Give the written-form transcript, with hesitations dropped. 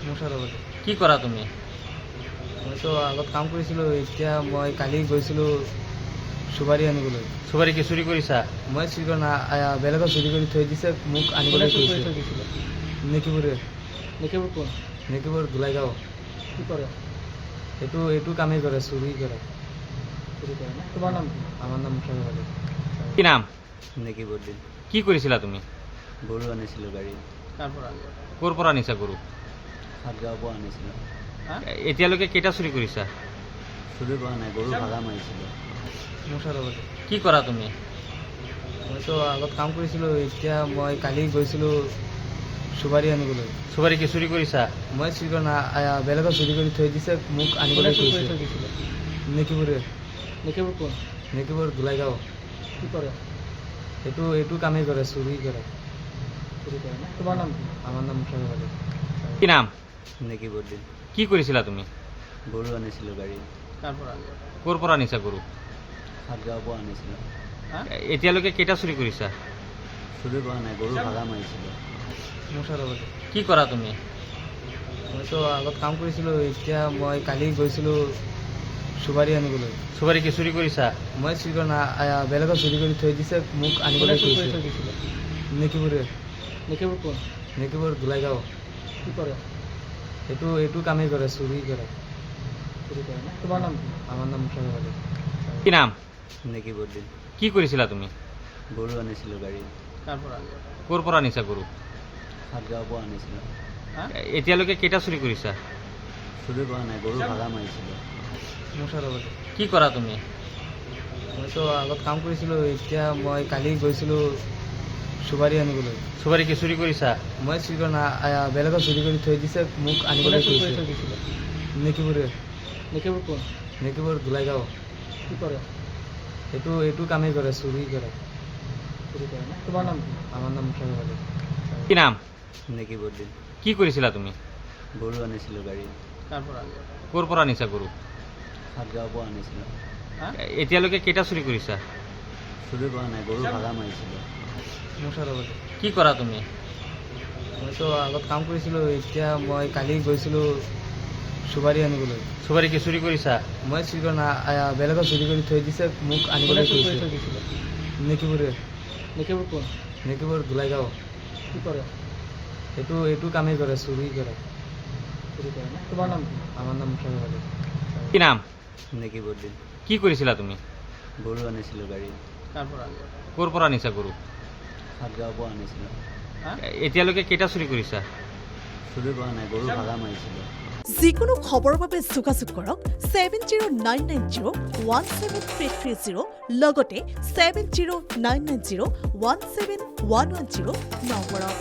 মুছাৰবাদ। কি কৰা তুমি? মইতো আগত কাম কৰিছিলোঁ, এতিয়া মই কালি গৈছিলোঁ চুপাৰী আনিবলৈ। চুপাৰী কি চুৰি কৰিছা? মই চুৰি কৰা নাই, বেলেগত চুৰি কৰি থৈ দিছে, মোক আনিবলৈ কৈছে। নেকিপুৰে। নেকিপুৰ কোন? নেকিপুৰ গোলাইগাঁও। কি কৰে? এইটো কামেই কৰে, চুৰি কৰে। চুৰি কৰে ন? তোমাৰ নাম কি? আমাৰ নাম মুছাৰবাদ। কি নাম? নেকিপুৰ দিন কি কৰিছিলা তুমি? গৰু আনিছিলোঁ গাড়ী, কাৰ পৰা? ক'ৰ পৰা আনিছা গৰু? সাতগাঁৱৰ পৰা আনিছিলোঁ। হা? এতিয়ালৈকে কেইটা চুৰি কৰিছা? চুৰি কৰা নাই, গৰু ভাগা মাৰিছিলোঁ। মুছাৰবাদ। কি কৰা তুমি? মইতো আগত কাম কৰিছিলোঁ, এতিয়া মই কালি গৈছিলোঁ চুপাৰী আনিবলৈ। চুপাৰী কি চুৰি কৰিছা? মই চুৰি কৰা নাই, বেলেগত চুৰি কৰি থৈ দিছে, মোক আনিবলৈ কৈছে। নেকিপুৰে। নেকিপুৰ কোন? নেকিপুৰ গোলাইগাঁও। কি কৰে? এইটো কামেই কৰে, চুৰি কৰে। চুৰি কৰে ন? তোমাৰ নাম কি? আমাৰ নাম মুছাৰবাদ। কি নাম? নেকিপুৰ দিন কি কৰিছিলা তুমি? গৰু আনিছিলোঁ গাড়ী, কাৰ পৰা? ক'ৰ পৰা আনিছা গৰু? সাতগাঁৱৰ পৰা আনিছিলোঁ। হা? এতিয়ালৈকে কেইটা চুৰি কৰিছা? চুৰি কৰা নাই, গৰু ভাগা মাৰিছিলোঁ। মুছাৰবাদ। কি কৰা তুমি? মইতো আগত কাম কৰিছিলোঁ, এতিয়া মই কালি গৈছিলোঁ চুপাৰী আনিবলৈ। চুপাৰী কি চুৰি কৰিছা? মই চুৰি কৰা নাই, বেলেগত চুৰি কৰি থৈ দিছে, মোক আনিবলৈ কৈছে। নেকিপুৰে। নেকিপুৰ কোন? নেকিপুৰ গোলাইগাঁও। কি কৰে? এইটো কামেই কৰে, চুৰি কৰে। চুৰি কৰে ন? তোমাৰ নাম কি? আমাৰ নাম মুছাৰবাদ। কি নাম? নেকিপুৰ দিন কি কৰিছিলা তুমি? গৰু আনিছিলোঁ গাড়ী, কাৰ পৰা? ক'ৰ পৰা আনিছা গৰু? সাতগাঁৱৰ পৰা আনিছিলোঁ। হা? এতিয়ালৈকে কেইটা চুৰি কৰিছা? চুৰি কৰা নাই, গৰু ভাগা মাৰিছিলোঁ। মুছাৰবাদ। কি কৰা তুমি? মইতো আগত কাম কৰিছিলোঁ, এতিয়া মই কালি গৈছিলোঁ চুপাৰী আনিবলৈ। চুপাৰী কি চুৰি কৰিছা? মই চুৰি কৰা নাই, বেলেগত চুৰি কৰি থৈ দিছে, মোক আনিবলৈ কৈছে। নেকিপুৰে। নেকিপুৰ কোন? নেকিপুৰ গোলাইগাঁও। কি কৰে? এইটো কামেই কৰে, চুৰি কৰে। চুৰি কৰে ন? তোমাৰ নাম কি? আমাৰ নাম মুছাৰবাদ। কি নাম? নেকিপুৰ দিন কি কৰিছিলা তুমি? গৰু আনিছিলোঁ গাড়ী, কাৰ পৰা? ক'ৰ পৰা আনিছা গৰু? সাতগাঁৱৰ পৰা আনিছিলোঁ। হা? এতিয়ালৈকে কেইটা চুৰি কৰিছা? চুৰি কৰা নাই, গৰু ভাগা মাৰিছিলোঁ। মুছাৰবাদ। কি কৰা তুমি? মইতো আগত কাম কৰিছিলোঁ, এতিয়া মই কালি গৈছিলোঁ চুপাৰী আনিবলৈ। চুপাৰী কি চুৰি কৰিছা? মই চুৰি কৰা নাই, বেলেগত চুৰি কৰি থৈ দিছে, মোক আনিবলৈ কৈছে। নেকিপুৰে। নেকিপুৰ কোন? নেকিপুৰ গোলাইগাঁও। কি কৰে? এইটো কামেই কৰে, চুৰি কৰে। চুৰি কৰে ন? তোমাৰ নাম কি? আমাৰ নাম মুছাৰবাদ। কি নাম? নেকিপুৰ দিন কি কৰিছিলা তুমি? গৰু আনিছিলোঁ গাড়ী, কাৰ পৰা? ক'ৰ পৰা আনিছা গৰু? সাতগাঁৱৰ পৰা আনিছিলোঁ। হা? এতিয়ালৈকে কেইটা চুৰি কৰিছা? চুৰি কৰা নাই, গৰু ভাগা মাৰিছিলোঁ। যিকোনো খবৰৰ বাবে যোগাযোগ কৰক 7099017330 লগতে 7099017110 নম্বৰত।